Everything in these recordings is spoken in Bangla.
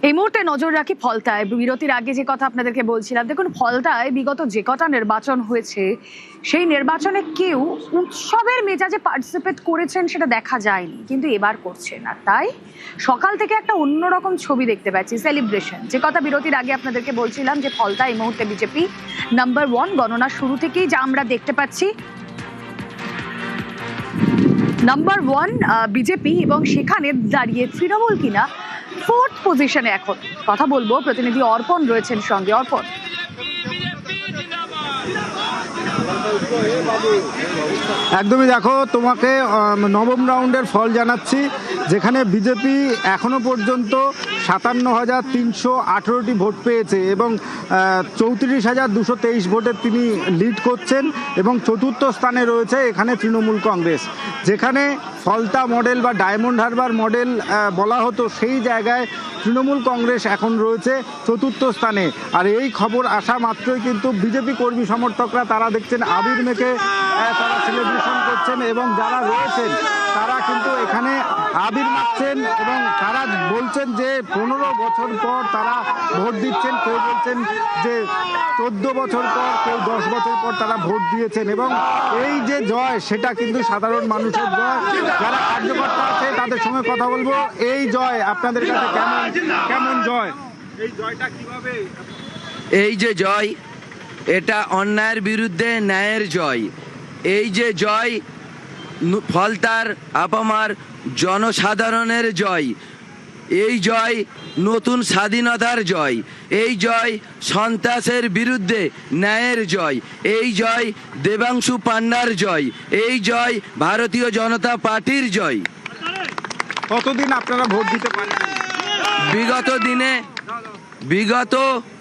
এই মুহূর্তে নজর রাখি ফলতায়। বিরতির আগে যে কথা আপনাদেরকে বলছিলাম, দেখুন ফলতায় বিগত যে কটা নির্বাচন হয়েছে সেই নির্বাচনে কেউ উৎসবের মেজাজে পার্টিসিপেট করেছেন সেটা দেখা যায়নি, কিন্তু এবার করছেন। আর তাই সকাল থেকে একটা অন্যরকম ছবি দেখতে পাচ্ছি, সেলিব্রেশন। যে কথা বিরতির আগে আপনাদেরকে বলছিলাম যে ফলতায় এই মুহূর্তে বিজেপি নাম্বার 1, গণনা শুরু থেকেই যা আমরা দেখতে পাচ্ছি নাম্বার 1 বিজেপি, এবং সেখানে দাঁড়িয়ে তৃণমূল কিনা 4th পজিশনে। এখন কথা বলবো, প্রতিনিধি অর্পণ রয়েছেন সঙ্গে। অর্পণ, একদমই, দেখো তোমাকে নবম রাউন্ডের ফল জানাচ্ছি, যেখানে বিজেপি এখনো পর্যন্ত 57,318টি ভোট পেয়েছে এবং 34,223 ভোটে তিনি লিড করছেন এবং চতুর্থ স্থানে রয়েছে এখানে তৃণমূল কংগ্রেস। যেখানে ফলতা মডেল বা ডায়মন্ড হারবার মডেল বলা হতো, সেই জায়গায় তৃণমূল কংগ্রেস এখন রয়েছে চতুর্থ স্থানে। আর এই খবর আসা মাত্রই কিন্তু বিজেপি কর্মী সমর্থকরা তারা দেখছেন আবির মেখে তারা সেলিব্রেশন করছেন এবং যারা রয়েছেন তারা কিন্তু এখানে আবির মাখছেন এবং তারা বলছেন যে 15 বছর পর তারা ভোট দিচ্ছেন। কেউ বলছেন যে 14 বছর পর, কেউ 10 বছর পর তারা ভোট দিয়েছেন এবং এই যে জয় সেটা কিন্তু সাধারণ মানুষের জয়। যারা কার্যকর্তা আছে তাদের সঙ্গে কথা বলবো। এই জয় আপনাদের কাছে কেমন জয়? এই জয়টা কিভাবে? এই যে জয়, এটা অন্যায়ের বিরুদ্ধে ন্যায়ের জয়। এই যে জয় ফলতার আপামার জনসাধারণের জয়। এই জয় নতুন স্বাধীনতার জয়। এই জয় সন্ত্রাসের বিরুদ্ধে ন্যায়ের জয়। এই জয় দেবাংশু পান্ডার জয়। এই জয় ভারতীয় জনতা পার্টির জয়। কতদিন আপনারা ভোট দিতে পারেন? বিগত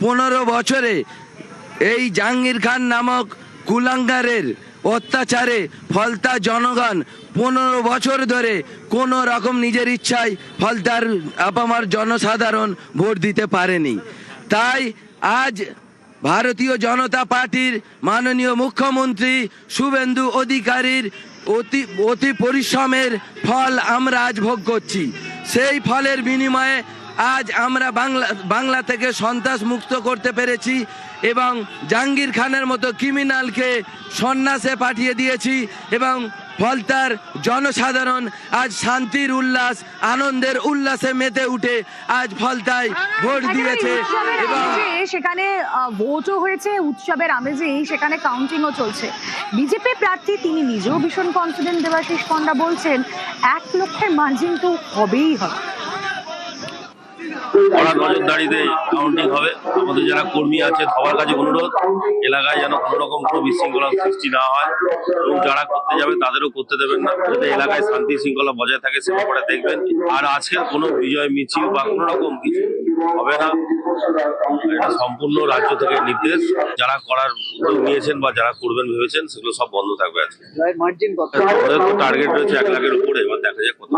15 বছরে এই জাহাঙ্গীর খান নামক কুলাঙ্গারের অত্যাচারে ফলতা জনগণ 15 বছর ধরে কোনো রকম নিজের ইচ্ছায় ফলতার আপামার জনসাধারণ ভোট দিতে পারেনি। তাই আজ ভারতীয় জনতা পার্টির মাননীয় মুখ্যমন্ত্রী শুভেন্দু অধিকারীর অতি পরিশ্রমের ফল আমরা আজ ভোগ করছি। সেই ফলের বিনিময়ে আজ আমরা বাংলা থেকে সন্ত্রাস মুক্ত করতে পেরেছি এবং জাহাঙ্গীর খানের মতো ক্রিমিনালকে সন্ন্যাসে পাঠিয়ে দিয়েছি এবং ফলতার জনসাধারণ আজ শান্তির উল্লাস, আনন্দের উল্লাসে মেতে উঠে আজ ফলতায় ভোট দিয়েছে এবং সেখানে ভোটও হয়েছে। উৎসবের আমেজেই সেখানে কাউন্টিংও চলছে। বিজেপি প্রার্থী তিনি নিজেও ভীষণ কনফিডেন্ট। দেবাশিস পণ্ডা বলছেন 1 লক্ষের মার্জিন তো হবেই হবে। কড়া নজরদারিতে কাউন্টিং হবে। আমাদের যারা কর্মী আছে সবার কাছে অনুরোধ, এলাকায় যেন কোনো রকম কোনো বিশৃঙ্খলা সৃষ্টি না হয় এবং যারা করতে যাবে তাদেরও করতে দেবেন না, যাতে এলাকায় শান্তি শৃঙ্খলা বজায় থাকে সে ব্যাপারে দেখবেন। আর আজকের কোনো বিজয় মিছিল বা কোনো রকম কিছু হবে না। এটা সম্পূর্ণ রাজ্য থেকে নির্দেশ। যারা করার উদ্যোগ নিয়েছেন বা যারা করবেন ভেবেছেন সেগুলো সব বন্ধ থাকবে। আজকে আমাদের তো টার্গেট রয়েছে 1 লাখের উপরে, এবার দেখা যায় কত।